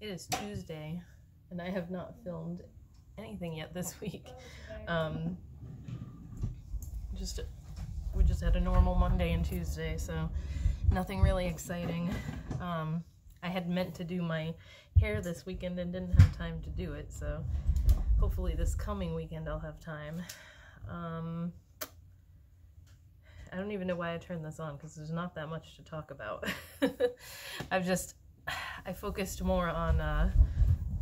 It is Tuesday, and I have not filmed anything yet this week. We just had a normal Monday and Tuesday, so nothing really exciting. I had meant to do my hair this weekend and didn't have time to do it, so hopefully this coming weekend I'll have time. I don't even know why I turned this on, because there's not that much to talk about. I focused more on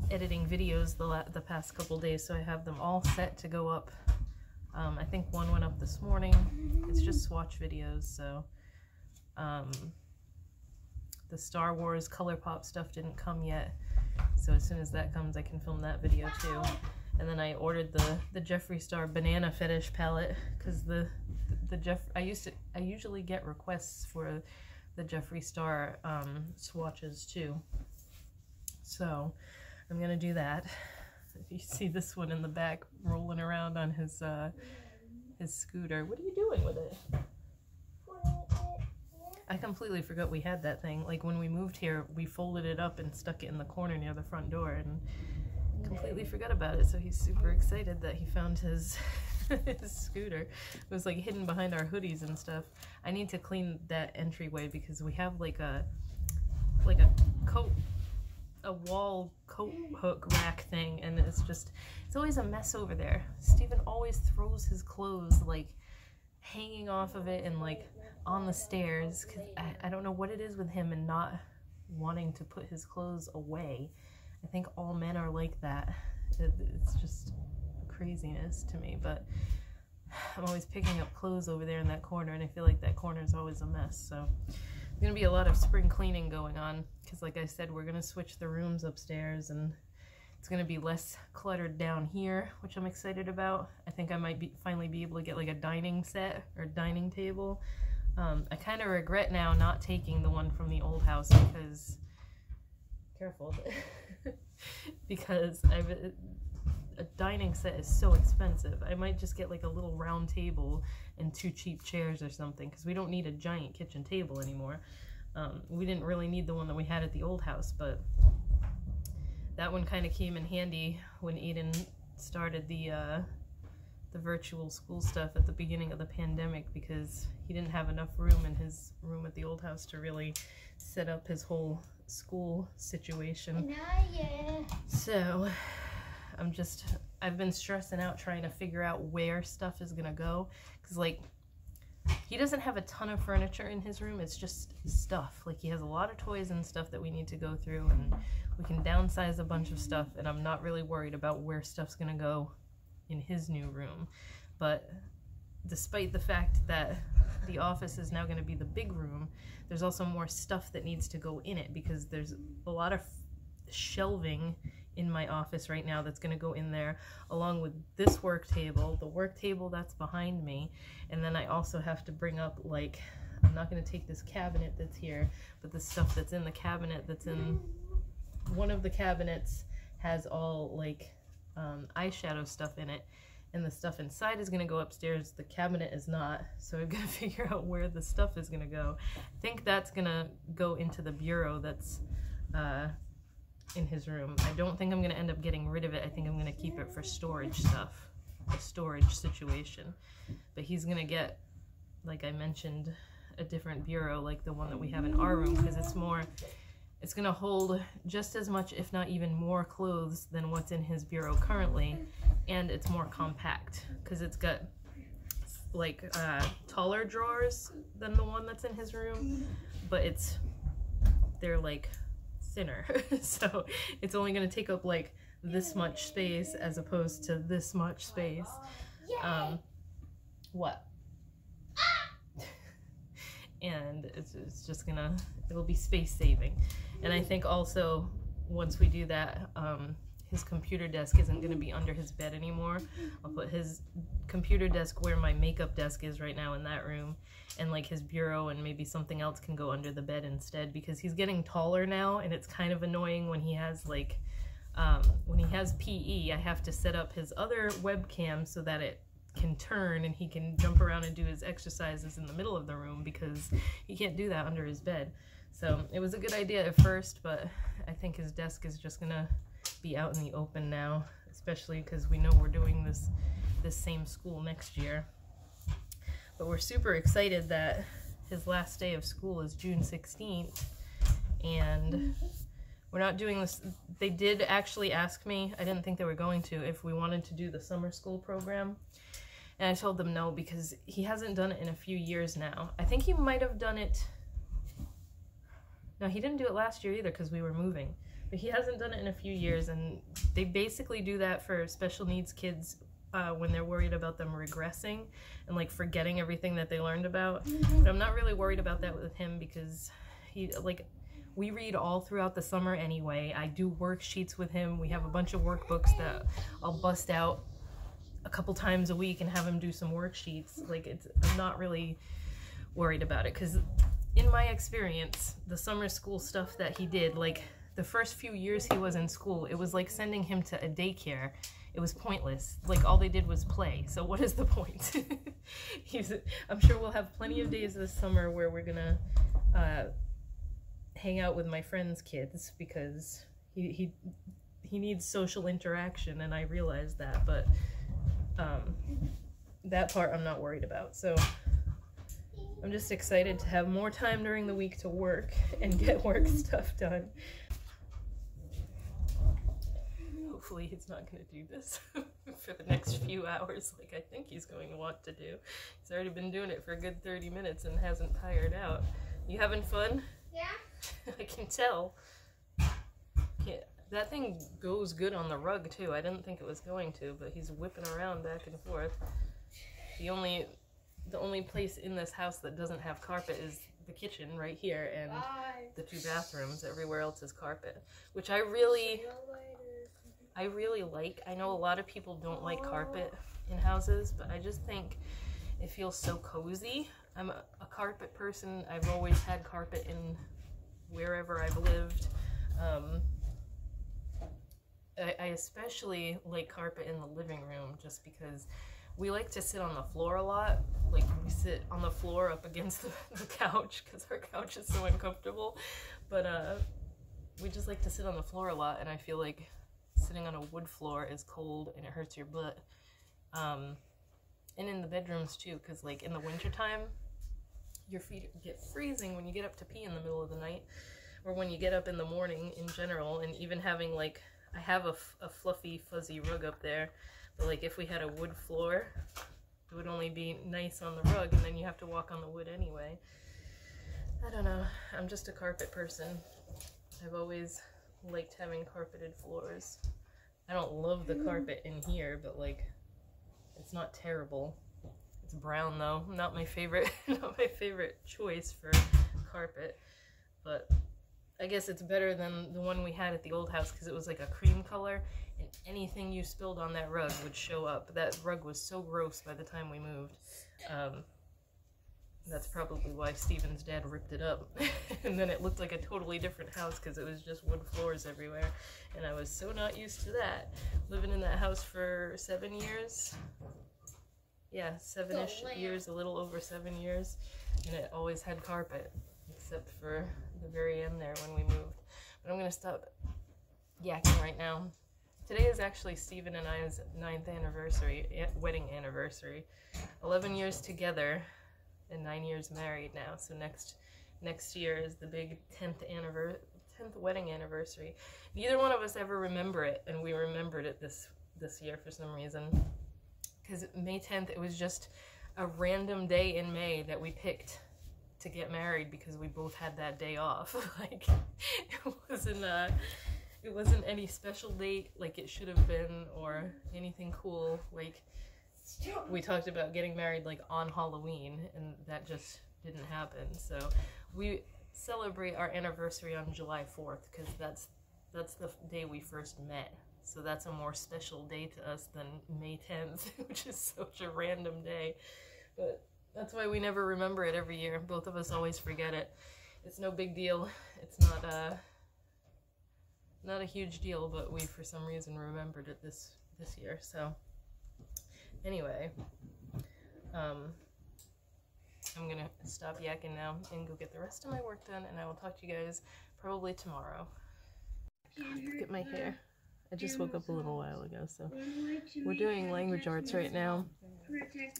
editing videos the past couple days, so I have them all set to go up. I think one went up this morning. It's just swatch videos, so the Star Wars ColourPop stuff didn't come yet, so as soon as that comes I can film that video too. And then I ordered the Jeffree Star Banana Fetish palette, because I usually get requests for the Jeffree Star swatches too, so I'm gonna do that. If you see this one in the back rolling around on his scooter, what are you doing with it? I completely forgot we had that thing. Like, when we moved here, we folded it up and stuck it in the corner near the front door, and completely forgot about it. So he's super excited that he found his his scooter. It was like hidden behind our hoodies and stuff. I need to clean that entryway because we have like a wall coat hook rack thing, and it's always a mess over there. Steven always throws his clothes like hanging off of it and like on the stairs, because I don't know what it is with him and not wanting to put his clothes away. I think all men are like that. It's just craziness to me, but I'm always picking up clothes over there in that corner, and I feel like that corner is always a mess. So there's gonna be a lot of spring cleaning going on, because like I said, we're gonna switch the rooms upstairs, and it's gonna be less cluttered down here, which I'm excited about. I think I might finally be able to get like a dining set or dining table. I kind of regret now not taking the one from the old house, because careful because a dining set is so expensive. I might just get like a little round table and 2 cheap chairs or something, because we don't need a giant kitchen table anymore. We didn't really need the one that we had at the old house, but that one kind of came in handy when Eden started the virtual school stuff at the beginning of the pandemic, because he didn't have enough room in his room at the old house to really set up his whole school situation. So I've been stressing out trying to figure out where stuff is gonna go, because like he doesn't have a ton of furniture in his room. It's just stuff. Like, he has a lot of toys and stuff that we need to go through, and we can downsize a bunch of stuff, and I'm not really worried about where stuff's gonna go in his new room. But despite the fact that the office is now going to be the big room, there's also more stuff that needs to go in it, because there's a lot of shelving in my office right now that's going to go in there, along with this work table, the work table that's behind me, and then I also have to bring up, like, I'm not going to take this cabinet that's here, but the stuff that's in the cabinet that's in one of the cabinets has all like eyeshadow stuff in it, and the stuff inside is going to go upstairs. The cabinet is not, so I've got to figure out where the stuff is going to go. I think that's going to go into the bureau that's in his room. I don't think I'm going to end up getting rid of it. I think I'm going to keep it for storage stuff, a storage situation. But he's going to get, like I mentioned, a different bureau like the one that we have in our room, because it's going to hold just as much, if not even more, clothes than what's in his bureau currently, and it's more compact, because it's got like taller drawers than the one that's in his room, but they're like thinner, so it's only going to take up like this much space as opposed to this much space. What? And it's just it'll be space saving. And I think also once we do that, his computer desk isn't going to be under his bed anymore. I'll put his computer desk where my makeup desk is right now in that room, and like his bureau and maybe something else can go under the bed instead, because he's getting taller now, and it's kind of annoying when he has like when he has PE. I have to set up his other webcam so that it can turn and he can jump around and do his exercises in the middle of the room, because he can't do that under his bed. So it was a good idea at first, but I think his desk is just gonna be out in the open now, especially because we know we're doing this same school next year. But we're super excited that his last day of school is June 16th, and we're not doing this. They did actually ask me, I didn't think they were going to, if we wanted to do the summer school program. And I told them no, because he hasn't done it in a few years now. I think he might have done it. No, he didn't do it last year either because we were moving. But he hasn't done it in a few years, and they basically do that for special needs kids when they're worried about them regressing and like forgetting everything that they learned about. But I'm not really worried about that with him because we read all throughout the summer anyway. I do worksheets with him. We have a bunch of workbooks that I'll bust out a couple times a week and have him do some worksheets. I'm not really worried about it because in my experience, the summer school stuff that he did, like the first few years he was in school, it was like sending him to a daycare. It was pointless. Like all they did was play. So what is the point? I'm sure we'll have plenty of days this summer where we're gonna hang out with my friend's kids because he needs social interaction, and I realize that, but that part I'm not worried about. So I'm just excited to have more time during the week to work and get work stuff done. Hopefully he's not going to do this for the next few hours like I think he's going to want to do. He's already been doing it for a good 30 minutes and hasn't tired out. You having fun? Yeah. I can tell. Yeah, that thing goes good on the rug too. I didn't think it was going to, but he's whipping around back and forth. The only place in this house that doesn't have carpet is the kitchen right here and the 2 bathrooms. Everywhere else is carpet, which I really like. I know a lot of people don't like carpet in houses, but I just think it feels so cozy. I'm a carpet person. I've always had carpet in wherever I've lived. I especially like carpet in the living room just because we like to sit on the floor a lot. Like we sit on the floor up against the couch because our couch is so uncomfortable. But we just like to sit on the floor a lot, and I feel like sitting on a wood floor is cold and it hurts your butt. And in the bedrooms too, because like in the wintertime, your feet get freezing when you get up to pee in the middle of the night, or when you get up in the morning in general. And even having like, I have a fluffy fuzzy rug up there, but like if we had a wood floor, it would only be nice on the rug, and then you have to walk on the wood anyway. I don't know, I'm just a carpet person. I've always liked having carpeted floors. I don't love the carpet in here, but like it's not terrible. It's brown though, not my favorite not my favorite choice for carpet, but I guess it's better than the one we had at the old house because it was like a cream color and anything you spilled on that rug would show up. That rug was so gross by the time we moved. That's probably why Steven's dad ripped it up. And then it looked like a totally different house because it was just wood floors everywhere. And I was so not used to that. Living in that house for 7 years. Yeah, 7-ish years, a little over 7 years. And it always had carpet, except for the very end there when we moved. But I'm going to stop yakking right now. Today is actually Steven and I's 9th anniversary, wedding anniversary. 11 years together. And 9 years married now, so next year is the big 10th wedding anniversary. Neither one of us ever remember it, and we remembered it this year for some reason. Because May 10th, it was just a random day in May that we picked to get married because we both had that day off. Like it wasn't any special date like it should have been or anything cool. Like we talked about getting married like on Halloween, and that just didn't happen. So we celebrate our anniversary on July 4th because that's the day we first met. So that's a more special day to us than May 10th, which is such a random day. But that's why we never remember it every year. Both of us always forget it. It's no big deal. It's not a huge deal, but we for some reason remembered it this year. So anyway, I'm gonna stop yakking now and go get the rest of my work done, and I will talk to you guys probably tomorrow. at my hair. I just woke up a little while ago, so we're doing language arts right now,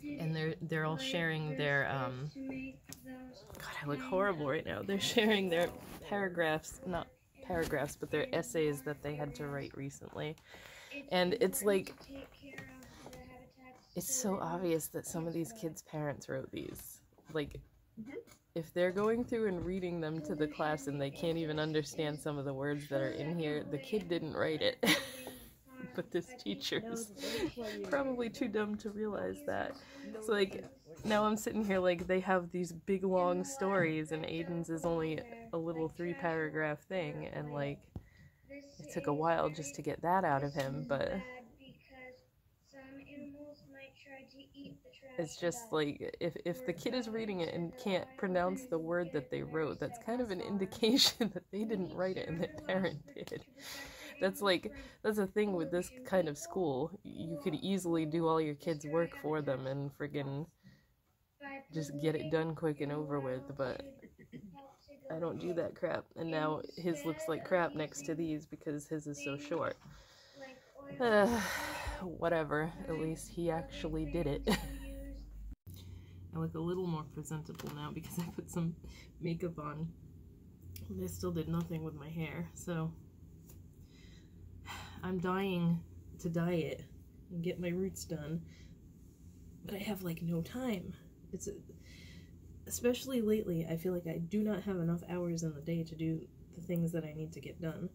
and they're all sharing their God, I look horrible right now. They're sharing their paragraphs, not paragraphs, but their essays that they had to write recently. And it's like, it's so obvious that some of these kids' parents wrote these. Like, if they're going through and reading them to the class and they can't even understand some of the words that are in here, the kid didn't write it. But this teacher's probably too dumb to realize that. So, like, now I'm sitting here like they have these big long stories and Aiden's is only a little 3-paragraph thing, and like it took a while just to get that out of him, but it's just like if the kid is reading it and can't pronounce the word that they wrote, that's kind of an indication that they didn't write it and their parent did. That's a thing with this kind of school. You could easily do all your kids' work for them and friggin' just get it done quick and over with, but I don't do that crap. And now his looks like crap next to these because his is so short. Whatever, at least he actually did it. I look a little more presentable now because I put some makeup on. I still did nothing with my hair, so I'm dying to diet and get my roots done, but I have like no time. Especially lately, I feel like I do not have enough hours in the day to do the things that I need to get done.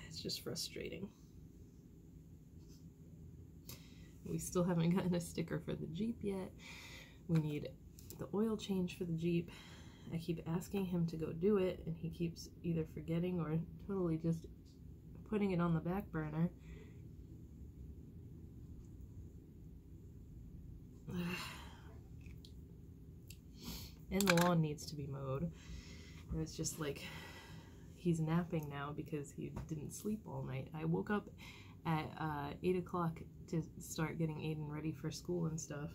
It's just frustrating. We still haven't gotten a sticker for the Jeep yet. We need the oil change for the Jeep. I keep asking him to go do it, and he keeps either forgetting or totally just putting it on the back burner. And the lawn needs to be mowed. And it's just like, he's napping now because he didn't sleep all night. I woke up at 8 o'clock to start getting Aiden ready for school and stuff,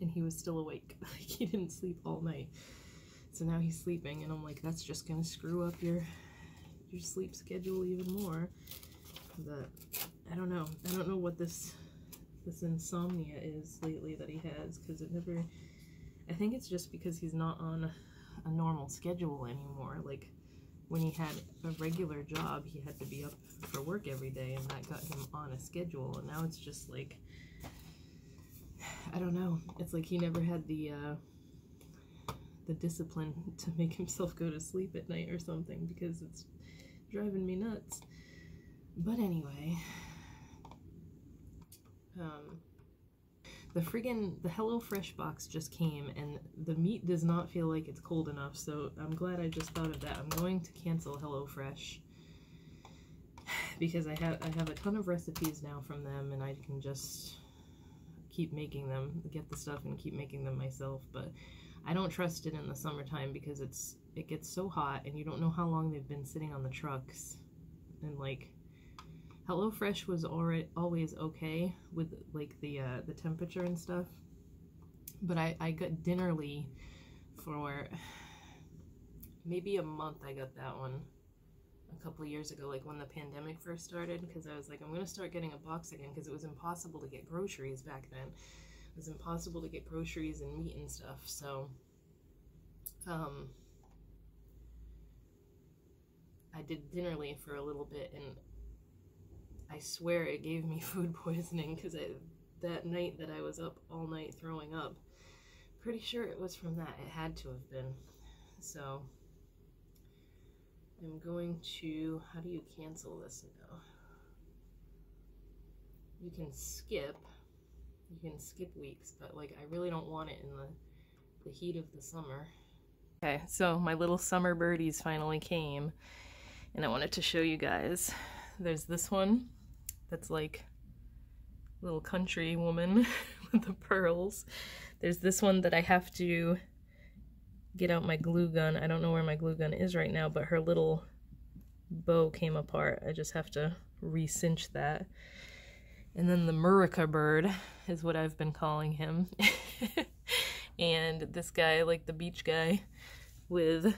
and he was still awake. Like, he didn't sleep all night. So now he's sleeping, and I'm like, that's just gonna screw up your sleep schedule even more. But I don't know. I don't know what this insomnia is lately that he has, because it never... I think it's just because he's not on a normal schedule anymore. Like, when he had a regular job, he had to be up for work every day, and that got him on a schedule, and now it's just like, I don't know. It's like he never had the discipline to make himself go to sleep at night or something, because it's driving me nuts. But anyway, the HelloFresh box just came, and the meat does not feel like it's cold enough, so I'm glad I just thought of that. I'm going to cancel HelloFresh because I have a ton of recipes now from them, and I can just keep making them, get the stuff and keep making them myself. But I don't trust it in the summertime because it gets so hot, and you don't know how long they've been sitting on the trucks. And like, HelloFresh was always okay with like the temperature and stuff, but I got Dinnerly for maybe a month. I got that one a couple of years ago, like when the pandemic first started, because I was like, I'm gonna start getting a box again, because it was impossible to get groceries back then. It was impossible to get groceries and meat and stuff. So I did Dinnerly for a little bit, and I swear it gave me food poisoning, because that night that I was up all night throwing up, pretty sure it was from that. It had to have been. So I'm going to, how do you cancel this now? You can skip weeks, but like, I really don't want it in the heat of the summer. Okay, so my little summer birdies finally came, and I wanted to show you guys. There's this one that's like a little country woman with the pearls. There's this one that I have to get out my glue gun. I don't know where my glue gun is right now, but her little bow came apart. I just have to re-cinch that. And then the Murica bird is what I've been calling him. And this guy, like the beach guy, with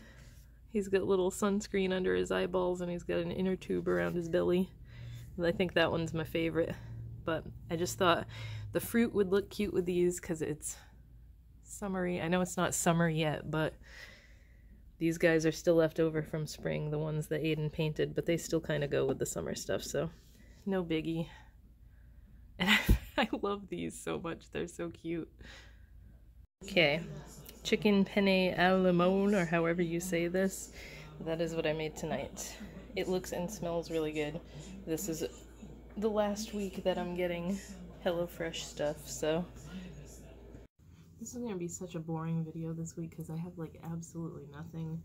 He's got little sunscreen under his eyeballs and he's got an inner tube around his belly. And I think that one's my favorite. But I just thought the fruit would look cute with these because it's summery. I know it's not summer yet, but these guys are still left over from spring, the ones that Aiden painted, but they still kind of go with the summer stuff, so no biggie. And I love these so much. They're so cute. Okay, chicken penne al limone, or however you say this. That is what I made tonight. It looks and smells really good. This is the last week that I'm getting HelloFresh stuff, so this is going to be such a boring video this week because I have like absolutely nothing.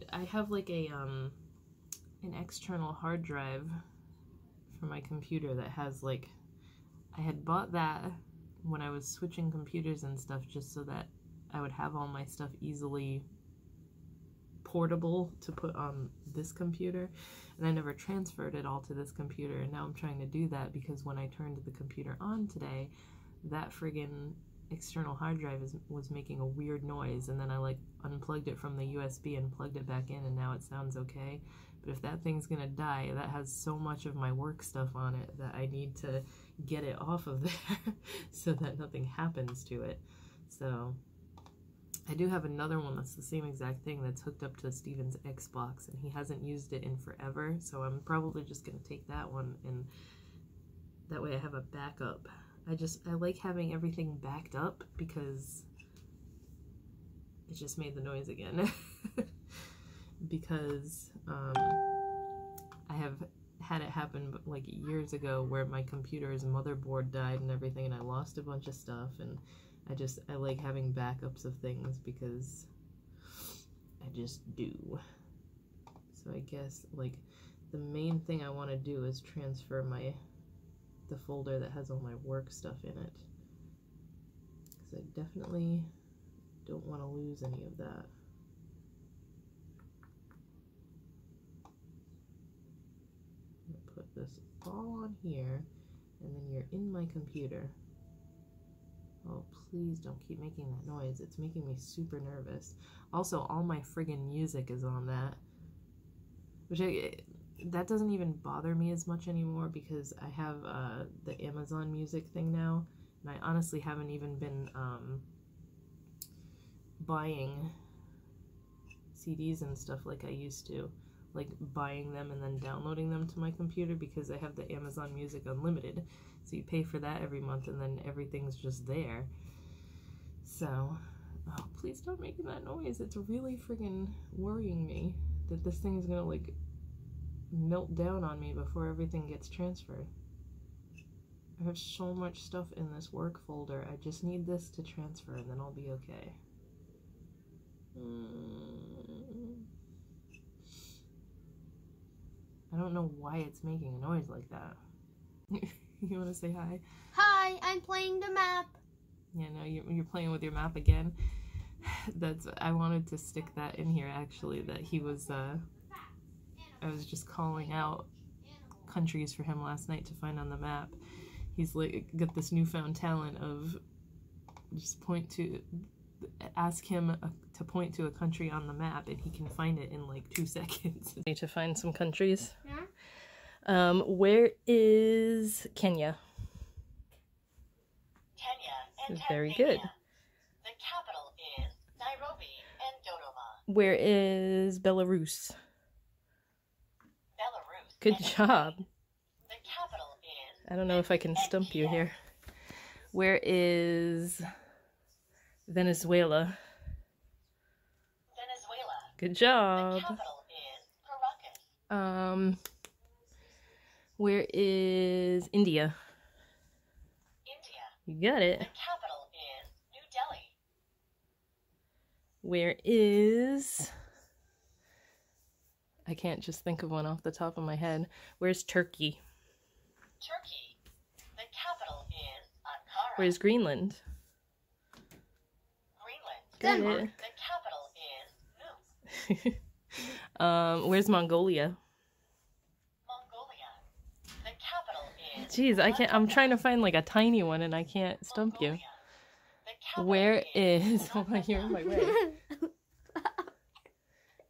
I have like a an external hard drive for my computer that has like, I had bought that when I was switching computers and stuff just so that I would have all my stuff easily portable to put on this computer, and I never transferred it all to this computer, and now I'm trying to do that because when I turned the computer on today, that friggin' external hard drive was making a weird noise, and then I like unplugged it from the USB and plugged it back in, and now it sounds okay. But if that thing's gonna die, that has so much of my work stuff on it that I need to get it off of there so that nothing happens to it. So I do have another one that's the same exact thing that's hooked up to Steven's Xbox, and he hasn't used it in forever, so I'm probably just going to take that one, and that way I have a backup. I like having everything backed up because it just made the noise again. Because I have had it happen like years ago where my computer's motherboard died and everything, and I lost a bunch of stuff, and I like having backups of things because I just do. So I guess like the main thing I want to do is transfer the folder that has all my work stuff in it, because I definitely don't want to lose any of that. I'm gonna put this all on here, and then you're in my computer. Oh, please don't keep making that noise. It's making me super nervous. Also, all my friggin' music is on that. Which that doesn't even bother me as much anymore because I have the Amazon Music thing now. And I honestly haven't even been buying CDs and stuff like I used to. Like buying them and then downloading them to my computer because I have the Amazon Music Unlimited. So you pay for that every month and then everything's just there. So, oh, please stop making that noise. It's really friggin' worrying me that this thing's gonna like melt down on me before everything gets transferred. I have so much stuff in this work folder. I just need this to transfer and then I'll be okay. I don't know why it's making a noise like that. You want to say hi? Hi, I'm playing the map. Yeah, no, you're playing with your map again. I wanted to stick that in here actually, that he was, I was just calling out countries for him last night to find on the map. He's like, got this newfound talent of just ask him to point to a country on the map and he can find it in like 2 seconds. I need to find some countries. Yeah. Where is Kenya? Kenya and very Tanzania. good. The capital is Nairobi and Dodoma. Where is Belarus? Belarus. Good and job. Ukraine. The capital is. I don't know if I can stump you here. Where is Venezuela? Venezuela. Good The job. capital is Caracas. Where is India? India. You got it. The capital is New Delhi. Where is... I can't just think of one off the top of my head. Where's Turkey? Turkey. The capital is Ankara. Where's Greenland? Greenland. Got it. The capital is Nuuk. Where's Mongolia? Mongolia. The capital is. Jeez, I'm trying to find like a tiny one and I can't stump you. Mongolia. The Where is... Hold on, you're in my way.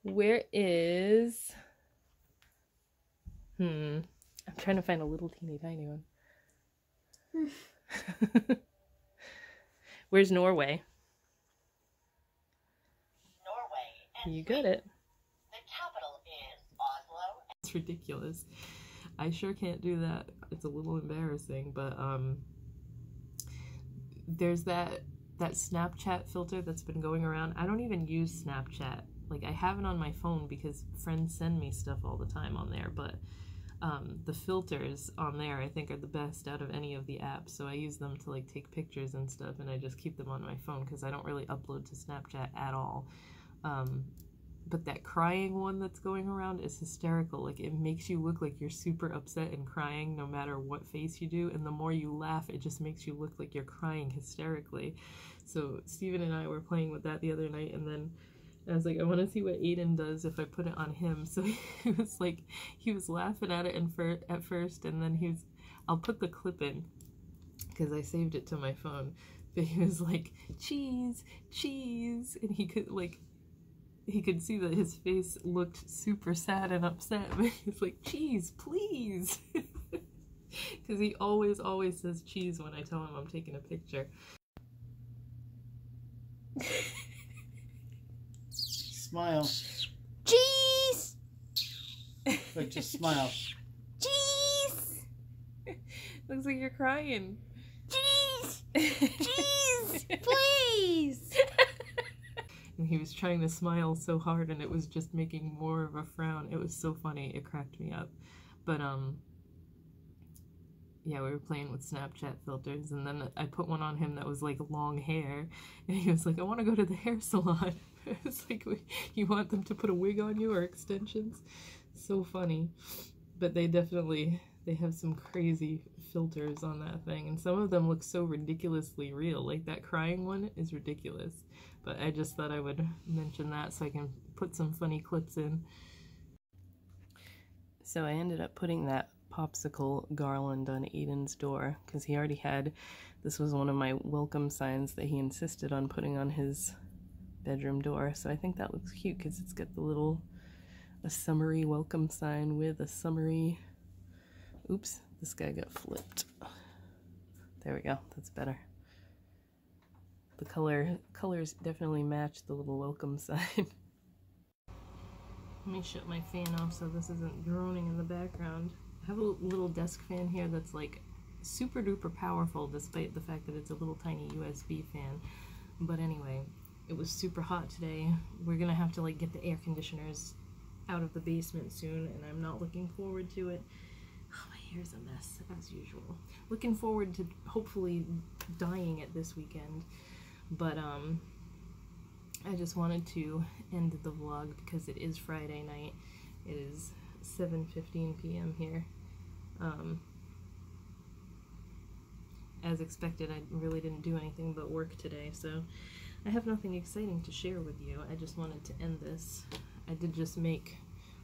Where is... I'm trying to find a little teeny tiny one. Where's Norway? Norway, and You got it. the capital is Oslo. It's ridiculous. I sure can't do that. It's a little embarrassing, but there's that Snapchat filter that's been going around. I don't even use Snapchat. Like, I have it on my phone because friends send me stuff all the time on there, but the filters on there I think are the best out of any of the apps, so I use them to like take pictures and stuff, and I just keep them on my phone because I don't really upload to Snapchat at all. But that crying one that's going around is hysterical. Like, it makes you look like you're super upset and crying no matter what face you do, and the more you laugh, it just makes you look like you're crying hysterically. So Steven and I were playing with that the other night, and then I was like, I want to see what Aiden does if I put it on him. So he was like, he was laughing at it at first, and then I'll put the clip in because I saved it to my phone. But he was like, cheese, cheese, and he could see that his face looked super sad and upset, but he's like, cheese, please. Because he always says cheese when I tell him I'm taking a picture. Smile. Cheese! Like, just smile. Cheese! Looks like you're crying. Cheese! Cheese! Please! And he was trying to smile so hard, and it was just making more of a frown. It was so funny. It cracked me up. But, yeah, we were playing with Snapchat filters, and then I put one on him that was, like, long hair, and he was like, I want to go to the hair salon. It's like, you want them to put a wig on you or extensions? So funny. But they have some crazy filters on that thing, and some of them look so ridiculously real. Like, that crying one is ridiculous. But I just thought I would mention that so I can put some funny clips in. So I ended up putting that popsicle garland on Aiden's door because he already had, this was one of my welcome signs that he insisted on putting on his bedroom door. So I think that looks cute because it's got a summery welcome sign with a summery, oops, this guy got flipped. There we go, that's better. The colors definitely match the little welcome sign. Let me shut my fan off so this isn't droning in the background. I have a little desk fan here that's like super duper powerful despite the fact that it's a little tiny USB fan. But anyway, it was super hot today. We're gonna have to like get the air conditioners out of the basement soon, and I'm not looking forward to it. Oh, my hair's a mess as usual. Looking forward to hopefully dyeing it this weekend. But I just wanted to end the vlog because it is Friday night. It is 7:15 p.m. here. As expected, I really didn't do anything but work today, so I have nothing exciting to share with you. I just wanted to end this. I did just make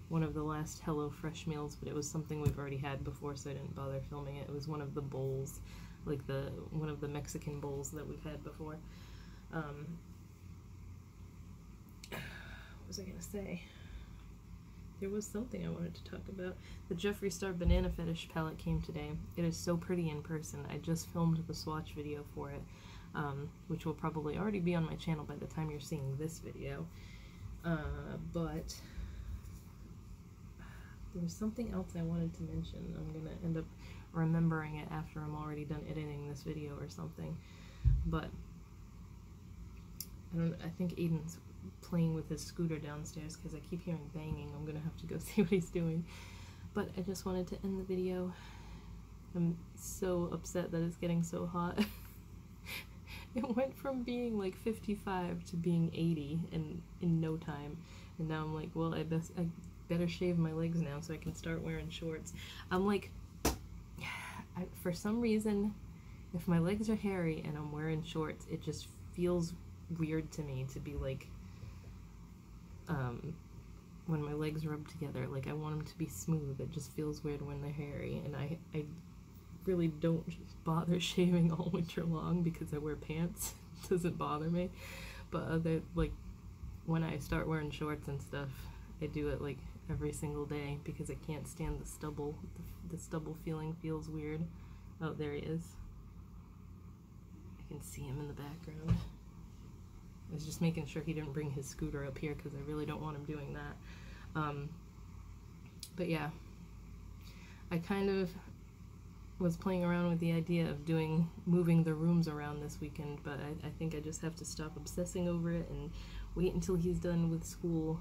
one of the last HelloFresh meals, but it was something we've already had before, so I didn't bother filming it. It was one of the bowls, like one of the Mexican bowls that we've had before. What was I gonna say? There was something I wanted to talk about. The Jeffree Star Banana Fetish palette came today. It is so pretty in person. I just filmed the swatch video for it, which will probably already be on my channel by the time you're seeing this video. But there was something else I wanted to mention. I'm gonna end up remembering it after I'm already done editing this video or something. But I think Aiden's playing with his scooter downstairs because I keep hearing banging. I'm gonna have to go see what he's doing. But I just wanted to end the video. I'm so upset that it's getting so hot. It went from being like 55 to being 80 in no time. And now I'm like, well, I better shave my legs now so I can start wearing shorts. I'm like, for some reason, if my legs are hairy and I'm wearing shorts, it just feels weird to me to be like, when my legs rub together, like I want them to be smooth. It just feels weird when they're hairy, and I really don't bother shaving all winter long because I wear pants. doesn't bother me. But other, like, when I start wearing shorts and stuff, I do it like every single day because I can't stand the stubble. The stubble feeling feels weird. Oh, there he is. I can see him in the background. I was just making sure he didn't bring his scooter up here because I really don't want him doing that. But yeah, I kind of was playing around with the idea of moving the rooms around this weekend, but I think I just have to stop obsessing over it and wait until he's done with school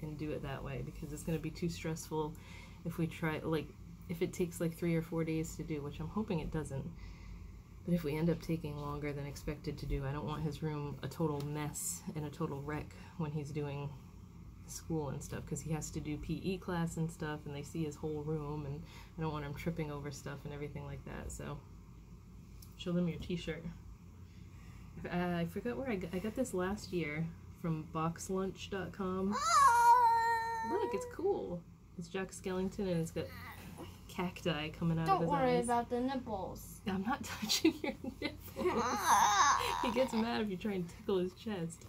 and do it that way, because it's going to be too stressful if we try, like, if it takes like 3 or 4 days to do, which I'm hoping it doesn't. But if we end up taking longer than expected to do, I don't want his room a total mess and a total wreck when he's doing school and stuff, because he has to do PE class and stuff, and they see his whole room, and I don't want him tripping over stuff and everything like that. So show them your t-shirt. I forgot where I got this last year from boxlunch.com. Look, it's cool. It's Jack Skellington, and it's got cacti coming out of his eyes. Don't worry about the nipples. I'm not touching your nipples. He gets mad if you try and tickle his chest.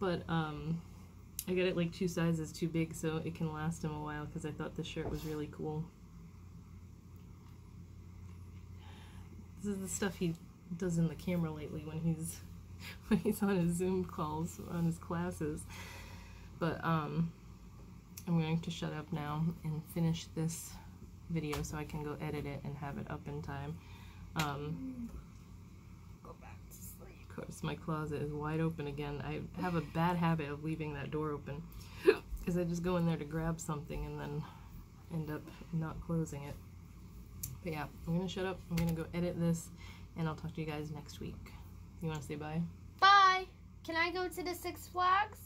But I got it like 2 sizes too big so it can last him a while, because I thought the shirt was really cool. This is the stuff he does in the camera lately when he's on his Zoom calls on his classes. But I'm going to shut up now and finish this video so I can go edit it and have it up in time. Go back to sleep. Of course, my closet is wide open again. I have a bad habit of leaving that door open because I just go in there to grab something and then end up not closing it. But yeah, I'm gonna shut up. I'm gonna go edit this, and I'll talk to you guys next week. You want to say bye? Bye. Can I go to the Six Flags?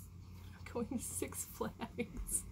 I'm going to Six Flags.